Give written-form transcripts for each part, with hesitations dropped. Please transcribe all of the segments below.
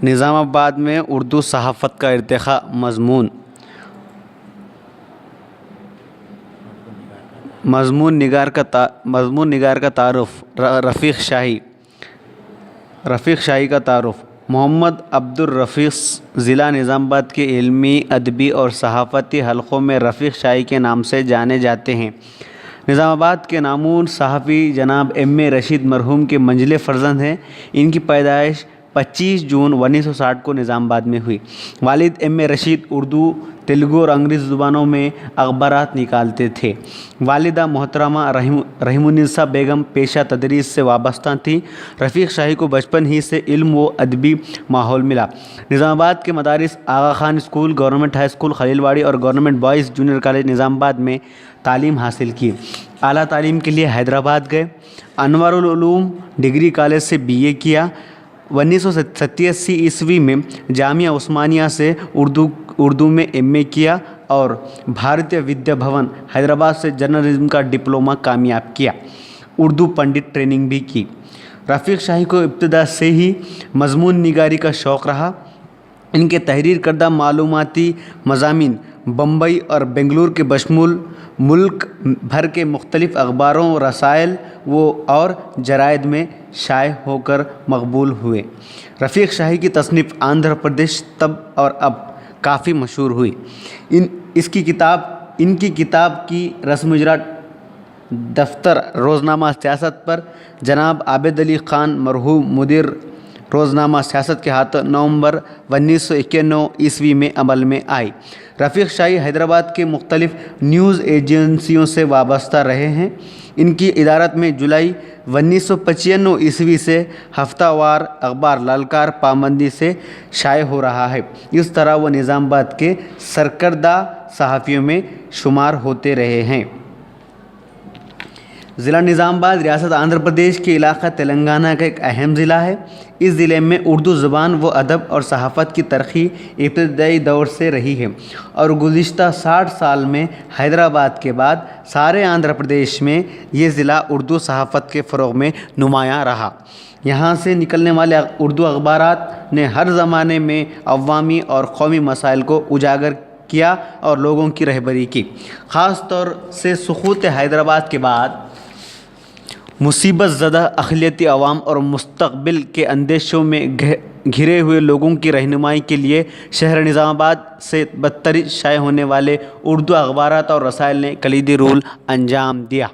نظام آباد میں اردو صحافت کا ارتقاء مضمون نگار کا تعارف رفیق شاہی کا تعارف محمد عبدالرفیق ضلع نظام آباد کے علمی ادبی اور صحافتی حلقوں میں رفیق شاہی کے نام سے جانے جاتے ہیں۔ نظام آباد کے نامور صحافی جناب ایم اے رشید مرحوم کے منجلے فرزند ہیں۔ ان کی پیدائش 25 جون 1960 کو نظام آباد میں ہوئی۔ والد ایم اے رشید اردو، تیلگو اور انگریزی زبانوں میں اخبارات نکالتے تھے۔ والدہ محترمہ رحیم النساء بیگم پیشہ تدریس سے وابستہ تھیں۔ رفیق شاہی کو بچپن ہی سے علم و ادبی ماحول ملا۔ نظام آباد کے مدارس Aga Khan school, government high school Khalil Wadi اور گورنمنٹ بوائز جونیئر کالج نظام آباد میں تعلیم حاصل کی۔ اعلیٰ تعلیم کے لیے حیدرآباد گئے۔ انوار العلوم ڈگری کالج سے BA کیا۔ 1987 عیسوی میں جامعہ عثمانیہ سے اردو میں MA کیا اور بھارتیہ ودیا بھون حیدرآباد سے جرنلزم کا ڈپلومہ کامیاب کیا۔ اردو پنڈت ٹریننگ بھی کی۔ رفیق شاہی کو ابتدا سے ہی مضمون نگاری کا شوق رہا۔ ان کے تحریر کردہ معلوماتی مضامین بمبئی اور بنگلور کے بشمول ملک بھر کے مختلف اخباروں، رسائل اور جرائد میں شائع ہو کر مقبول ہوئے۔ رفیق شاہی کی تصنیف آندھرا پردیش تب اور اب کافی مشہور ہوئی۔ ان کی کتاب کی رسم اجرا دفتر روزنامہ سیاست پر جناب عابد علی خان مرحوم مدیر روزنامہ سیاست کے ہاتھوں نومبر 1991 عیسوی میں عمل میں آئی۔ رفیق شاہی حیدرآباد کے مختلف نیوز ایجنسیوں سے وابستہ رہے ہیں۔ ان کی ادارت میں جولائی 1995 عیسوی سے ہفتہ وار اخبار للکار پابندی سے شائع ہو رہا ہے۔ اس طرح وہ نظام آباد کے سرکردہ صحافیوں میں شمار ہوتے رہے ہیں۔ ضلع نظام آباد ریاست آندھرا پردیش کے علاقہ تلنگانہ کا ایک اہم ضلع ہے۔ اس ضلع میں اردو زبان و ادب اور صحافت کی ترقی ابتدائی دور سے رہی ہے اور گزشتہ 60 سال میں حیدرآباد کے بعد سارے آندھرا پردیش میں یہ ضلع اردو صحافت کے فروغ میں نمایاں رہا۔ یہاں سے نکلنے والے اردو اخبارات نے ہر زمانے میں عوامی اور قومی مسائل کو اجاگر کیا اور لوگوں کی رہبری کی۔ خاص طور سے سقوط حیدرآباد کے بعد مصیبت زدہ اقلیتی عوام اور مستقبل کے اندیشوں میں گھرے ہوئے لوگوں کی رہنمائی کے لیے شہر نظام آباد سے بدترین شائع ہونے والے اردو اخبارات اور رسائل نے کلیدی رول انجام دیا۔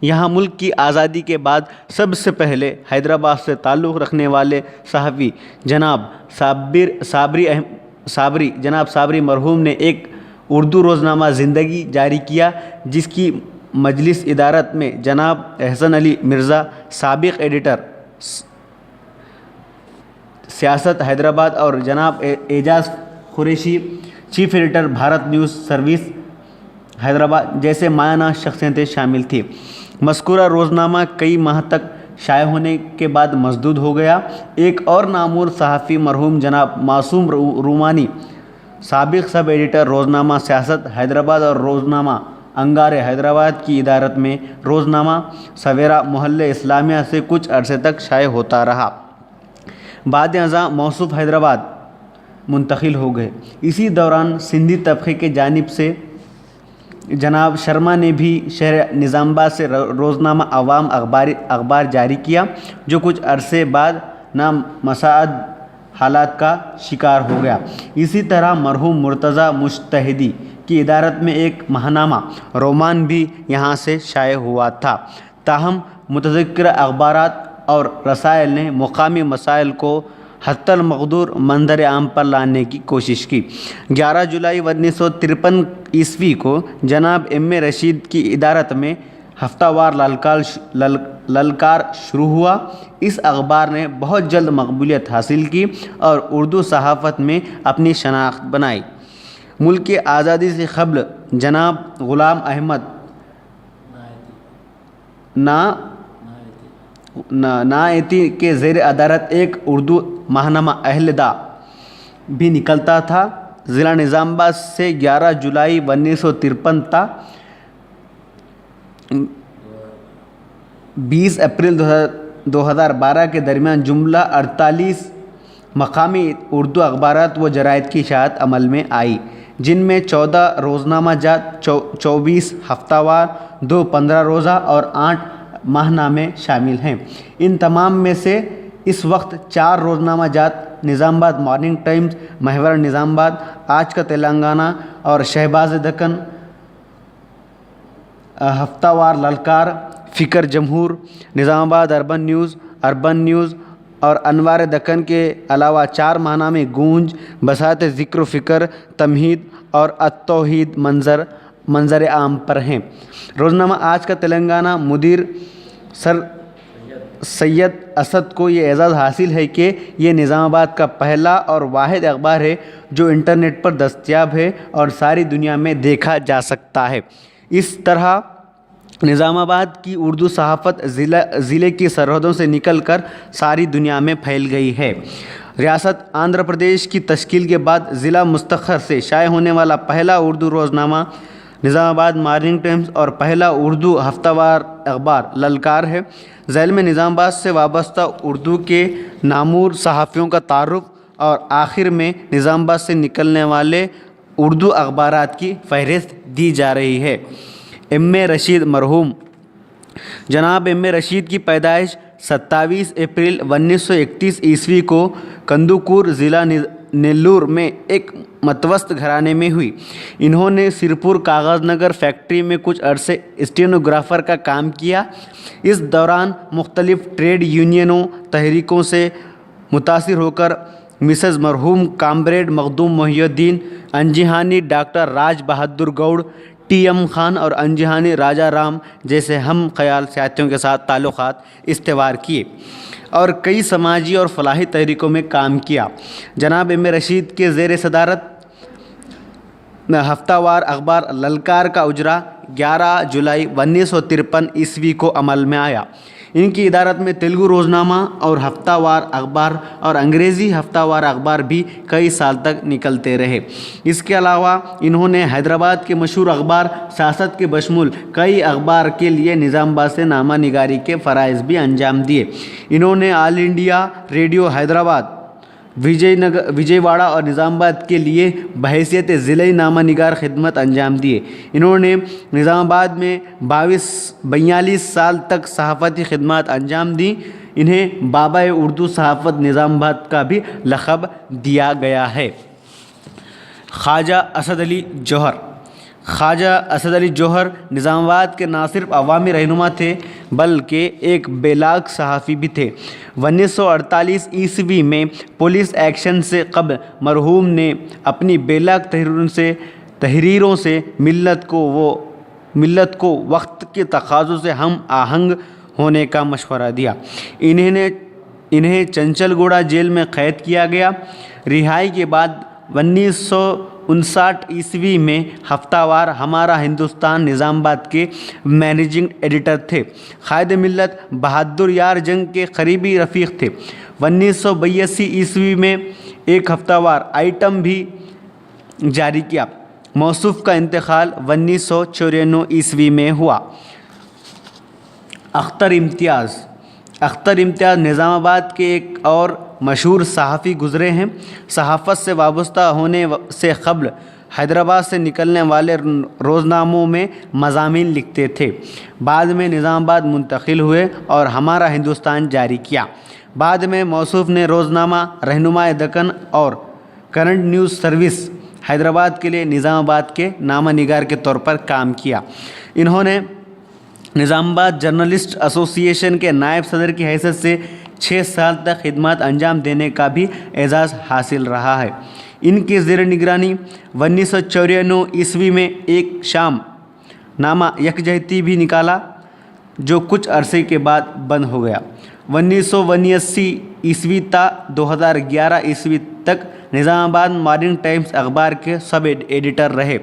یہاں ملک کی آزادی کے بعد سب سے پہلے حیدرآباد سے تعلق رکھنے والے صحافی جناب صابری مرحوم نے ایک اردو روزنامہ زندگی جاری کیا، جس کی مجلس ادارت میں جناب احسن علی مرزا سابق ایڈیٹر سیاست حیدرآباد اور جناب Ijaz Qureshi chief editor Bharat news service Hyderabad جیسے مایہ ناز شخصیتیں شامل تھیں۔ مذکورہ روزنامہ کئی ماہ تک شائع ہونے کے بعد مسدود ہو گیا۔ ایک اور نامور صحافی مرحوم جناب معصوم رومانی سابق سب ایڈیٹر روزنامہ سیاست حیدرآباد اور روزنامہ انگار حیدرآباد کی ادارت میں روزنامہ سویرا محلہ اسلامیہ سے کچھ عرصے تک شائع ہوتا رہا۔ بعد ازاں موصوف حیدرآباد منتقل ہو گئے۔ اسی دوران سندھی طبقے کی جانب سے جناب شرما نے بھی شہر نظام آباد سے روزنامہ عوام اخبار جاری کیا، جو کچھ عرصے بعد نامساعد حالات کا شکار ہو گیا۔ اسی طرح مرحوم مرتضیٰ مجتہدی کی ادارت میں ایک ماہنامہ رومان بھی یہاں سے شائع ہوا تھا۔ تاہم متذکرہ اخبارات اور رسائل نے مقامی مسائل کو حتی المقدور منظر عام پر لانے کی کوشش کی۔ 11 جولائی 1953 عیسوی کو جناب ایم اے رشید کی ادارت میں ہفتہ وار للکار شروع ہوا۔ اس اخبار نے بہت جلد مقبولیت حاصل کی اور اردو صحافت میں اپنی شناخت بنائی۔ ملک کی آزادی سے قبل جناب غلام احمد نائیتی کے زیر ادارت ایک اردو ماہنامہ اہل دا بھی نکلتا تھا۔ ضلع نظام آباد سے 11 جولائی 1953 تا 20 اپریل 2012 کے درمیان جملہ 48 مقامی اردو اخبارات و جرائد کی اشاعت عمل میں آئی، جن میں 14 روزنامہ جات، 24 ہفتہ وار، 2 15 روزہ اور 8 ماہنامے شامل ہیں۔ ان تمام میں سے اس وقت 4 روزنامہ جات نظام آباد مارننگ ٹائمز، محور نظام آباد، آج کا تلنگانہ اور شہباز دکن، ہفتہ وار للکار، فکر جمہور، نظام آباد اربن نیوز اور انوار دکن کے علاوہ 4 ماہنامے گونج، بساط ذکر و فکر، تمہید اور التوحید منظر عام پر ہیں۔ روزنامہ آج کا تلنگانہ مدیر سر سید اسد کو یہ اعزاز حاصل ہے کہ یہ نظام آباد کا پہلا اور واحد اخبار ہے جو انٹرنیٹ پر دستیاب ہے اور ساری دنیا میں دیکھا جا سکتا ہے۔ اس طرح نظام آباد کی اردو صحافت ضلع کی سرحدوں سے نکل کر ساری دنیا میں پھیل گئی ہے۔ ریاست آندھرا پردیش کی تشکیل کے بعد ضلع مستقر سے شائع ہونے والا پہلا اردو روزنامہ نظام آباد مارننگ ٹائمز اور پہلا اردو ہفتہ وار اخبار للکار ہے۔ ذیل میں نظام آباد سے وابستہ اردو کے نامور صحافیوں کا تعارف اور آخر میں نظام آباد سے نکلنے والے اردو اخبارات کی فہرست دی جا رہی ہے۔ ایم رشید مرحوم جناب ایم رشید کی پیدائش 27 اپریل 1931 عیسوی کو کندوکور ضلع نیلور میں ایک متوسط گھرانے میں ہوئی۔ انہوں نے سرپور کاغذ نگر فیکٹری میں کچھ عرصے اسٹینوگرافر کا کام کیا۔ اس دوران مختلف ٹریڈ یونینوں تحریکوں سے متاثر ہو کر مسز مرحوم کامریڈ مخدوم محی الدین انجہانی، ڈاکٹر راج بہادر گوڑ، ٹی ایم خان اور انجہانی راجہ رام جیسے ہم خیال ساتھیوں کے ساتھ تعلقات استوار کیے اور کئی سماجی اور فلاحی تحریکوں میں کام کیا۔ جناب ایم رشید کے زیر صدارت ہفتہ وار اخبار للکار کا اجرا 11 جولائی 1953 عیسوی کو عمل میں آیا۔ ان کی ادارت میں تیلگو روزنامہ اور ہفتہ وار اخبار اور انگریزی ہفتہ وار اخبار بھی کئی سال تک نکلتے رہے۔ اس کے علاوہ انہوں نے حیدرآباد کے مشہور اخبار سیاست کے بشمول کئی اخبار کے لیے نظام آباد سے نامہ نگاری کے فرائض بھی انجام دیے۔ انہوں نے آل انڈیا ریڈیو حیدرآباد، وجے واڑہ اور نظام آباد کے لیے بحیثیت ضلعی نامہ نگار خدمت انجام دیے۔ انہوں نے نظام آباد میں 42 سال تک صحافتی خدمات انجام دیں۔ انہیں بابا اردو صحافت نظام آباد کا بھی لقب دیا گیا ہے۔ خواجہ اسد علی جوہر نظام آباد کے نہ صرف عوامی رہنما تھے بلکہ ایک بے لاگ صحافی بھی تھے۔ 1948 عیسوی میں پولیس ایکشن سے قبل مرحوم نے اپنی بے لاگ تحریروں سے ملت کو وقت کے تقاضوں سے ہم آہنگ ہونے کا مشورہ دیا۔ انہیں چنچل گوڑہ جیل میں قید کیا گیا۔ رہائی کے بعد 1959 عیسوی میں ہفتہ وار ہمارا ہندوستان نظام آباد کے مینیجنگ ایڈیٹر تھے۔ قائد ملت بہادر یار جنگ کے قریبی رفیق تھے۔ 1982 عیسوی میں ایک ہفتہ وار آئٹم بھی جاری کیا۔ موصوف کا انتقال 1994 عیسوی میں ہوا۔ اختر امتیاز نظام آباد کے ایک اور مشہور صحافی گزرے ہیں۔ صحافت سے وابستہ ہونے سے قبل حیدرآباد سے نکلنے والے روزناموں میں مضامین لکھتے تھے۔ بعد میں نظام آباد منتقل ہوئے اور ہمارا ہندوستان جاری کیا۔ بعد میں موصوف نے روزنامہ رہنمائے دکن اور کرنٹ نیوز سروس حیدرآباد کے لیے نظام آباد کے نامہ نگار کے طور پر کام کیا۔ انہوں نے نظام آباد جرنلسٹ ایسوسی ایشن کے نائب صدر کی حیثیت سے 6 سال تک خدمات انجام دینے کا بھی اعزاز حاصل رہا ہے۔ ان کے زیر نگرانی 1994 عیسوی میں ایک شام نامہ یکجہتی بھی نکالا جو کچھ عرصے کے بعد بند ہو گیا۔ 1979 عیسوی تا 2011 عیسوی تک نظام آباد مارننگ ٹائمز اخبار کے سب ایڈیٹر رہے۔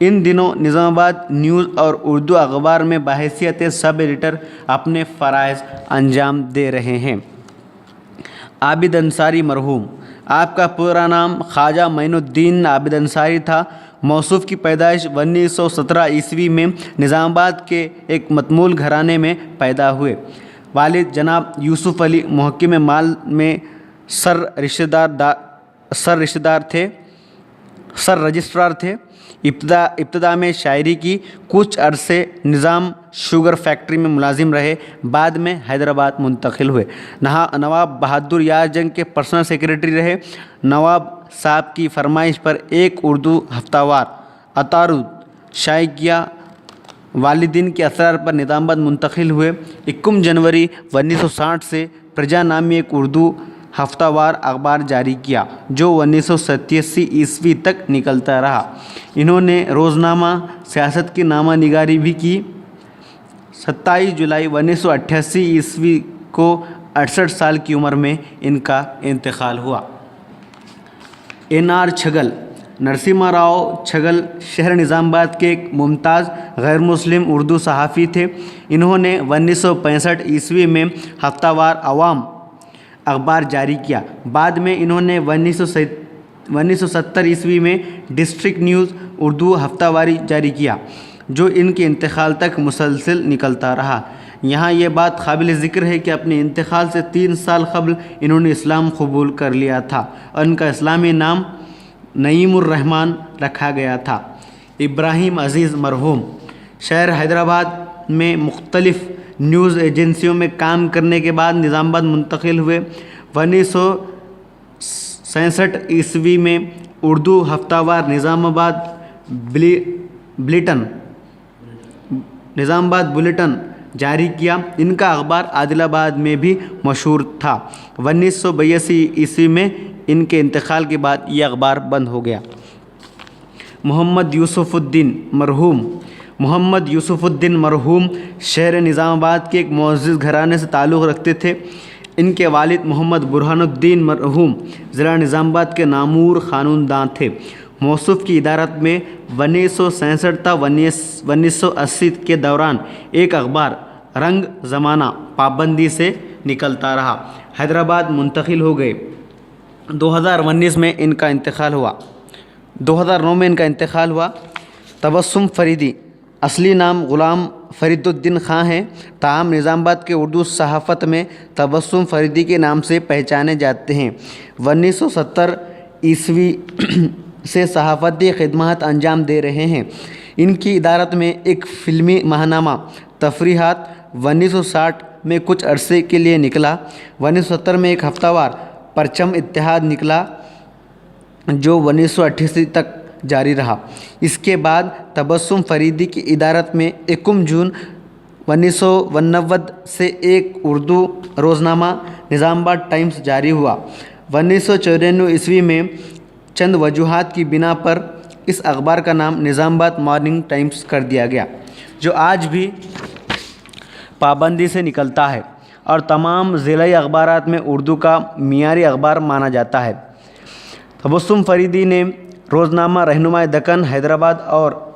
ان دنوں نظام آباد نیوز اور اردو اخبار میں بحیثیت سب ایڈیٹر اپنے فرائض انجام دے رہے ہیں۔ عابد انصاری مرحوم، آپ کا پورا نام خواجہ معین الدین عابد انصاری تھا۔ موصوف کی پیدائش 1917 عیسوی میں نظام آباد کے ایک متمول گھرانے میں پیدا ہوئے۔ والد جناب یوسف علی محکم مال میں सर रजिस्ट्रार थे। इब्तदा में शायरी की, कुछ अरसे निज़ाम शुगर फैक्ट्री में मुलाजिम रहे, बाद में हैदराबाद मुंतकिल हुए। नवाब बहादुर यार जंग के पर्सनल सेक्रेटरी रहे। नवाब साहब की फरमाइश पर एक उर्दू हफ्तावार अतारुद शाये किया। वालिदीन के असरार पर निज़ामाबाद मुंतकिल हुए। 21 जनवरी 1960 से प्रजा नामी एक उर्दू हफ्तावार अखबार जारी किया, जो 1987 ईस्वी तक निकलता रहा। इन्होंने रोज़नामा सियासत की नामा निगारी भी की। 27 जुलाई 1988 ईस्वी को 68 साल की उम्र में इनका इंतकाल हुआ। NR छगल, नरसिम्हा राव छगल शहर निज़ामाबाद के एक मुमताज़ गैर मुस्लिम उर्दू सहाफ़ी थे। इन्होंने 1965 ईस्वी में हफ्तावार अवाम अखबार जारी किया। बाद में इन्होंने 1970 ईस्वी में डिस्ट्रिक्ट न्यूज़ उर्दू हफ्तावारी जारी किया, जो इनके इंतकाल तक मुसलसल निकलता रहा। यहाँ ये बात काबिल ज़िक्र है कि अपने इंतकाल से 3 साल क़ब्ल इन्होंने इस्लाम कबूल कर लिया था और इनका इस्लामी नाम नईमुर रहमान रखा गया था। इब्राहिम अज़ीज़ मरहूम शहर हैदराबाद में मुख्तलिफ़ न्यूज़ एजेंसियों में काम करने के बाद निज़ामाबाद मुंतकिल हुए। 1967 ईस्वी में उर्दू हफ्तावार निज़ामाबाद बुलेटिन जारी किया। इनका अखबार आदिलाबाद में भी मशहूर था। 1982 ईस्वी में इनके इंतकाल के बाद ये अखबार बंद हो गया। मोहम्मद यूसुफ़ुद्दीन मरहूम शहर निज़ामाबाद के एक मुअज़्ज़िज़ घराने से ताल्लुक़ रखते थे। इनके वालिद मोहम्मद बुरहानुद्दीन मरहूम ज़िला निज़ामाबाद के नामूर ख़ानूनदान थे। मौसूफ़ की इदारत में 1967 था 1980 के दौरान एक अखबार रंग ज़माना पाबंदी से निकलता रहा। हैदराबाद मुंतकिल हो गए। 2019 में इनका इंतकाल हुआ। 2009 में इनका इंतकाल हुआ। तबस्सुम फ़रीदी, असली नाम ग़ुलाम फ़रीदुद्दीन ख़ां है, ताहम निज़ामाबाद के उर्दू सहाफ़त में तबस्सुम फ़रीदी के नाम से पहचाने जाते हैं। 1970 ईस्वी से सहाफ़ती ख़िदमत अंजाम दे रहे हैं। इनकी इदारत में एक फ़िल्मी माहनामा तफ़रीहात 1960 में कुछ अरसे के लिए निकला। 1970 में एक हफ्तावार परचम इत्तेहाद निकला, जो 1988 तक जारी रहा। इसके बाद तबस्सुम फ़रीदी की इदारत में 21 जून 1989 से एक उर्दू रोज़नामा निज़ामाबाद टाइम्स जारी हुआ। 1994 ईस्वी में चंद वजूहात की बिना पर इस अखबार का नाम निज़ामाबाद मॉर्निंग टाइम्स कर दिया गया, जो आज भी पाबंदी से निकलता है और तमाम ज़िलाई अखबारात में उर्दू का मियारी अखबार माना जाता है। तबस्सुम फ़रीदी ने रोज़नामा रहनुमाए दक्कन हैदराबाद और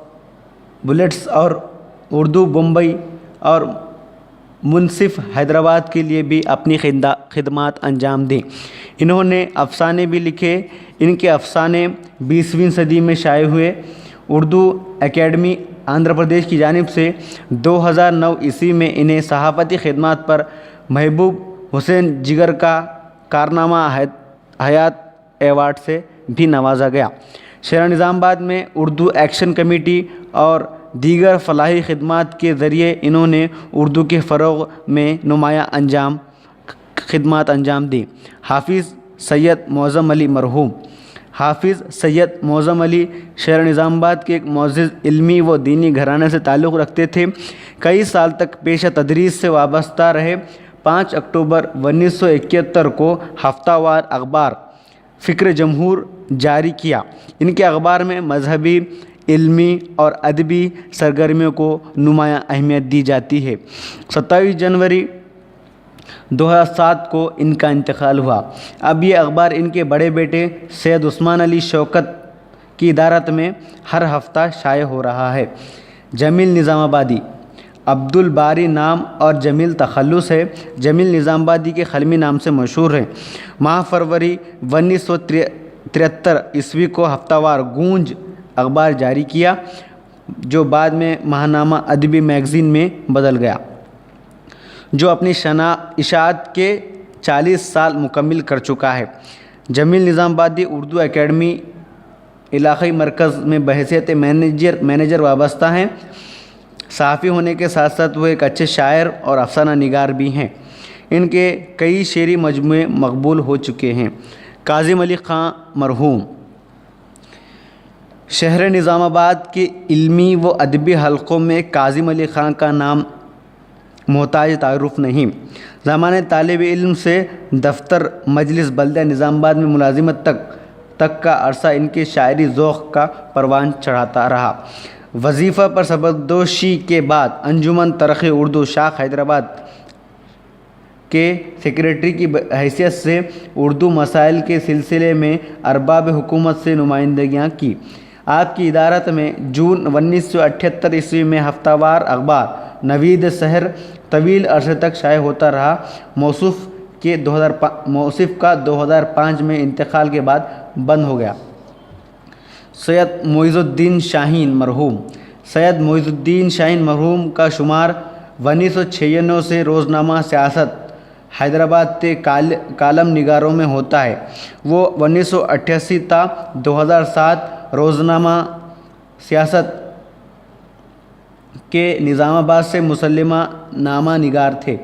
बुलेट्स और उर्दू बम्बई और मुनसिफ हैदराबाद के लिए भी अपनी खिदमत अंजाम दी। इन्होंने अफ़साने भी लिखे। इनके अफ़साने 20वीं सदी में शाये हुए। उर्दू एकेडमी आंध्र प्रदेश की जानिब से 2009 ईस्वी में इन्हें सहाफ़ती खिदमत पर महबूब हुसैन जिगर का कारनामा हयात एवार्ड से भी नवाजा गया। शहर निज़ामाबाद में उर्दू एक्शन कमेटी और दीगर फ़लाही खिदमत के ज़रिए इन्होंने उर्दू के फ़रोग़ में नुमायाँ खिदमत अंजाम दी। हाफिज़ सैयद मौज़म अली मरहूम, हाफिज़ सैयद मौज़म अली शहर निज़ामाबाद के एक मुअज़्ज़िज़ इल्मी व दीनी घराने से ताल्लुक़ रखते थे। कई साल तक पेशा तदरीस से वाबस्ता रहे। 5 अक्टूबर 1971 को हफ्तावार अखबार फ़िक्र जमहूर जारी किया। इनके अखबार में मजहबी, इल्मी और अदबी सरगर्मियों को नुमायाँ अहमियत दी जाती है। 27 जनवरी 2007 को इनका इंतकाल हुआ। अब ये अखबार इनके बड़े बेटे सैयद उस्मान अली शौकत की इदारत में हर हफ्ता शाये हो रहा है। जमील निज़ामाबादी, अब्दुल बारी नाम और जमील तखल्लुस है। जमील निज़ामाबादी के ख़लमी नाम से मशहूर है। माह फरवरी 1973 ईस्वी को हफ्तावार गूंज अखबार जारी किया, जो बाद में माहनामा अदबी मैगज़ीन में बदल गया, जो अपनी इशाअत के 40 साल मुकम्मिल कर चुका है। जमील निज़ामबादी उर्दू एकेडमी इलाक़ाई मरकज़ में बहैसियत मैनेजर वाबस्ता हैं। सहाफ़ी होने के साथ साथ वो एक अच्छे शायर और अफसाना निगार भी हैं। इनके कई शेरी मजमूए मकबूल हो चुके हैं। काज़िम अली ख़ां मरहूम शहर निज़ामाबाद के इल्मी व अदबी हलक़ों में काज़िम अली ख़ां का नाम मोहताज तारुफ़ नहीं। ज़माने तालिब इल्म से दफ्तर मजलिस बल्दिया निज़ामाबाद में मुलाजिमत तक का अरसा इनके शायरी ज़ौक़ का परवान चढ़ाता रहा। वजीफ़ा पर सबकदोशी के बाद अंजुमन तरक़्क़ी उर्दू शाख हैदराबाद के सेक्रेटरी की हैसियत से उर्दू मसाइल के सिलसिले में अरबाब हुकूमत से नुमाइंदगियाँ की। आपकी इदारत में जून 1978 ईस्वी में हफ्तावार अखबार नवीद शहर तवील अरसे तक शाये होता रहा। मौसूफ़ का 2005 में इंतकाल के बाद बंद हो गया। सैयद मोइज़ुद्दीन शाहीन मरहूम सैयद मोइज़ुद्दीन शाहीन मरहूम का शुमार 1996 से रोज़नामा सियासत हैदराबाद के कालम निगारों में होता है। वो 1988 ता 2007 रोज़नामा सियासत के निज़ामाबाद से मुसल्लिमा नामा निगार थे।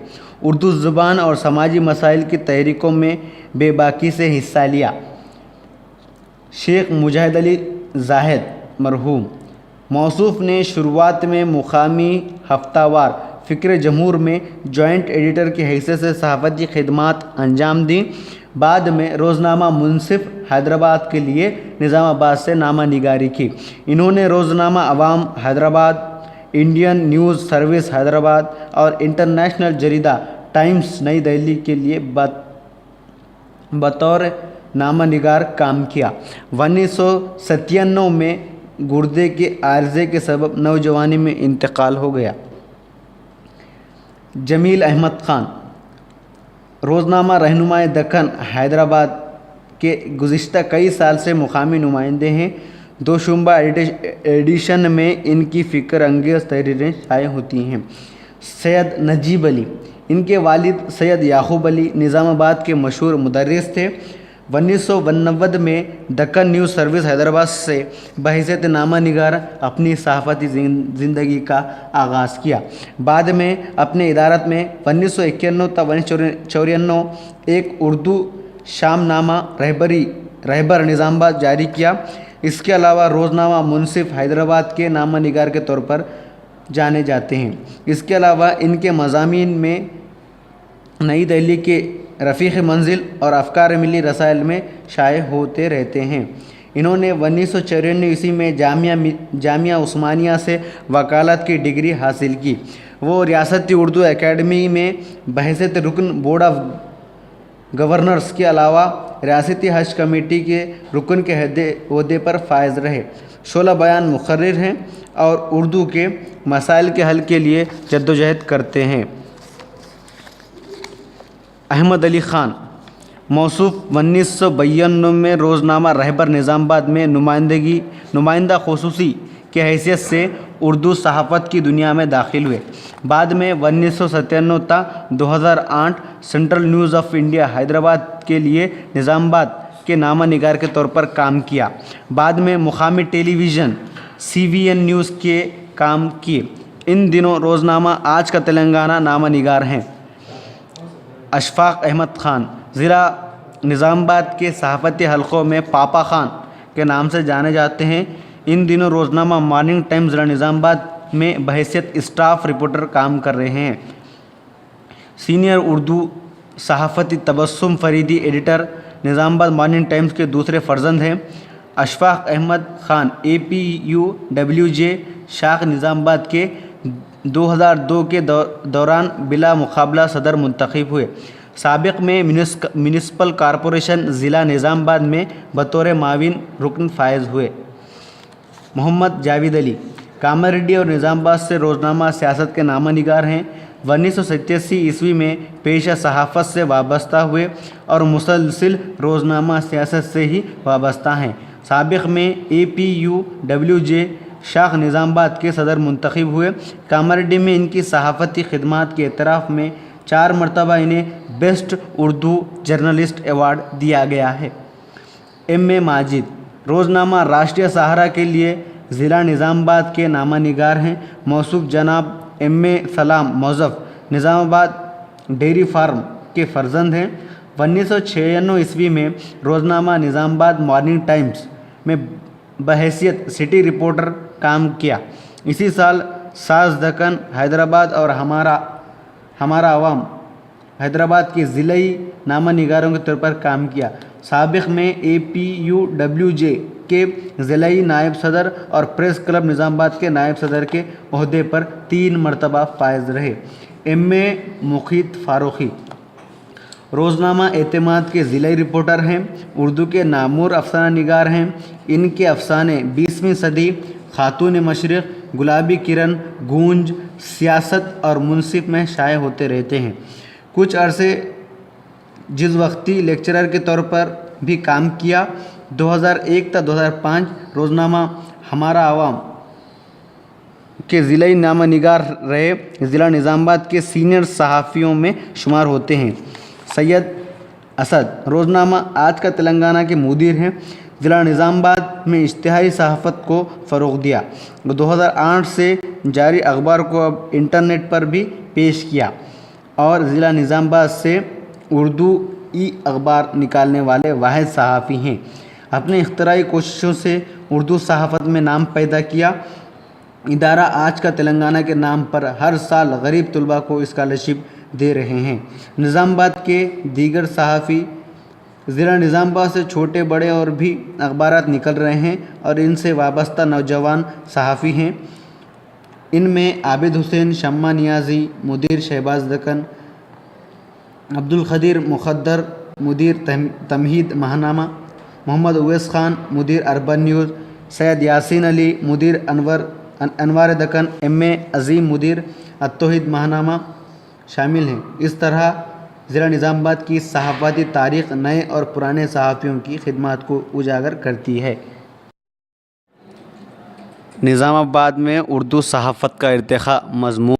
उर्दू ज़ुबान और समाजी मसाइल की तहरीकों में बेबाकी से हिस्सा लिया। शेख मुजाहिद अली ज़ाहिद मरहूम मौसूफ़ ने शुरुआत में मुकामी हफ्तावार फ़िक्र जमहूर में जॉइंट एडिटर की हैसियत से सहाफ़ती खिदमात अंजाम दी। बाद में रोज़नामा मुनसिफ़ हैदराबाद के लिए निज़ामाबाद से नामा निगारी की। इन्होंने रोज़नामा अवाम Hyderabad, Indian news service Hyderabad और इंटरनेशनल जरीदा टाइम्स नई दिल्ली के लिए बतौर नामा निगार काम किया। 1997 में गुर्दे के आर्ज़े के सबब नौजवानी में इंतकाल हो गया। जमील अहमद ख़ान रोज़नामा रहनुमाए दक्कन हैदराबाद के गुज़िश्ता कई साल से मुकामी नुमाइंदे हैं। दोशुंबा एडिशन में इनकी फ़िक्र अंगेज़ तहरीरें शाये होती हैं। सैयद नजीब अली इनके वालिद सैयद याकूब अली निज़ामाबाद के मशहूर मुदर्रिस थे। 1992 में दक्कन न्यूज़ सर्विस हैदराबाद से बहैसियत नामा निगार अपनी सहाफ़ती ज़िंदगी का आगाज़ किया। बाद में अपने इदारत में 1991 तक 1994 एक उर्दू शामनामा रहबर निज़ामाबाद जारी किया। इसके अलावा रोज़नामा मुनसिफ़ हैदराबाद के नामा निगार के तौर पर जाने जाते हैं। इसके अलावा इनके मज़ामीन में नई दिल्ली के रफ़ीक़ मंजिल और अफ़कार मिली रसाइल में शाये होते रहते हैं। इन्होंने 1994 ईस्वी में जामिया उस्मानिया से वकालत की डिग्री हासिल की। वो रियासती उर्दू एकेडमी में बहैसियत रुकन बोर्ड ऑफ गवर्नर्स के अलावा रियासती हज कमेटी के रुकन के ओहदे पर फायज़ रहे। शोला बयान मुक़र्रिर हैं और उर्दू के मसाइल के हल के लिए जद्दोजहद करते हैं। अहमद अली ख़ान मौसूफ़ 1992 में रोज़नामा रहबर निज़ामाबाद में नुमाइंदा ख़ुसूसी की हैसियत से उर्दू सहाफ़त की दुनिया में दाखिल हुए। बाद में 1997 तक 2008 central news of India Hyderabad के लिए निज़ामाबाद के नामा निगार के तौर पर काम किया। बाद में मुकामी टेलीविज़न CVN न्यूज़ के काम किए। इन दिनों रोज़नामा आज का तेलंगाना नामा निगार हैं। अशफ़ाक़ अहमद ख़ान ज़िला निज़ामाबाद के सहाफ़ती हलक़ों में पापा ख़ान के नाम से जाने जाते हैं। इन दिनों रोज़नामा मॉर्निंग टाइम्स ज़िला निज़ामाबाद में बहैसियत स्टाफ रिपोर्टर काम कर रहे हैं। सीनियर उर्दू सहाफ़ती Tabassum Faridi editor Nizamabad morning times के दूसरे फ़र्जंद हैं। अशफ़ाक़ अहमद ख़ान APUWJ शाख निज़ामाबाद के 2002 के दौरान बिला मुकाबला सदर मुंतखब हुए। साबिक़ में म्यूनिसिपल कॉरपोरेशन ज़िला निज़ामाबाद में बतौर माविन रुकन फायज़ हुए। मोहम्मद जावेद अली कामारेड्डी और निज़ामाबाद से रोज़नामा सियासत के नामा निगार हैं। 1987 ईस्वी में पेशा सहाफ़त से वाबस्ता हुए और मुसलसिल रोज़नामा सियासत से ही वाबस्ता हैं। साबिक़ में APUWJ शाख निज़ामाबाद के सदर मुंतखब हुए। कामारेड्डी में इनकी सहाफ़ती खिदमात के एतराफ़ में 4 मरतबा इन्हें बेस्ट उर्दू जर्नलिस्ट अवार्ड दिया गया है। एम ए माजिद रोज़नामा राष्ट्रीय सहारा के लिए ज़िला निज़ामाबाद के नामानिगार हैं। मौसूफ जनाब एम ए सलाम मौज़फ़ निज़ामाबाद डेयरी फार्म के फर्जंद हैं। 1996 ईस्वी में रोज़नामा निज़ामाबाद मॉर्निंग टाइम्स में बहैसियत सिटी रिपोर्टर काम किया। इसी साल साज़ दक्कन हैदराबाद और हमारा अवाम हैदराबाद के ज़िलाई नामानिगारों के तौर पर काम किया। साबिक़ में APUWJ के ज़िलाई नायब सदर और प्रेस क्लब निज़ामाबाद के नायब सदर के ओहदे पर 3 मरतबा फायज़ रहे। एम ए मुक़ीत फ़ारूक़ी रोज़नामा एतमाद के ज़िलाई रिपोर्टर हैं। उर्दू के नामूर अफ़साना निगार हैं। इनके अफ़साने 20वीं सदी, खातून मशरिक़, गुलाबी किरण, गूंज, सियासत और मुनसिफ में शाये होते रहते हैं। कुछ अरसे जिस वक्ती लेक्चरर के तौर पर भी काम किया। 2001 तक 2005 रोज़नामा हमारा अवाम के ज़िलाई नामानिगार रहे। ज़िला निज़ामाबाद के सीनियर सहाफ़ियों में शुमार होते हैं। सैयद असद रोज़नामा आज का तेलंगाना के मुदीर हैं। ज़िला निज़ामाबाद में इश्तिहारी सहाफ़त को फ़रोग़ दिया। 2008 से जारी अखबार को अब इंटरनेट पर भी पेश किया और ज़िला निज़ामाबाद से उर्दू अखबार निकालने वाले वाहिद सहाफ़ी हैं। अपने इख्तराई कोशिशों से उर्दू सहाफ़त में नाम पैदा किया। इदारा आज का तेलंगाना के नाम पर हर साल गरीब तलबा को स्कॉलरशिप दे रहे हैं। निज़ामाबाद के दीगर सहाफ़ी ज़िला निज़ामाबाद से छोटे बड़े और भी अखबारात निकल रहे हैं और इनसे वाबस्ता नौजवान सहाफ़ी हैं। इनमें आबिद हुसैन शम्मा नियाज़ी मुदीर शहबाज दक्कन, अब्दुल क़दीर मुक़द्दर मुदीर तमहीद महानामा, मोहम्मद उवैस ख़ान मुदीर अर्बन न्यूज़, सैयद यासीन अली मुदीर अनवार दक्कन, एम ए अज़ीम मुदीर अत्तौहीद महानामा शामिल हैं। इस तरह ज़िला निज़ामाबाद की सहाफ़ती तारीख़ नए और पुराने सहाफ़ियों की खिदमत को उजागर करती है। निज़ामाबाद में उर्दू सहाफ़त का इर्तिक़ा मज़मून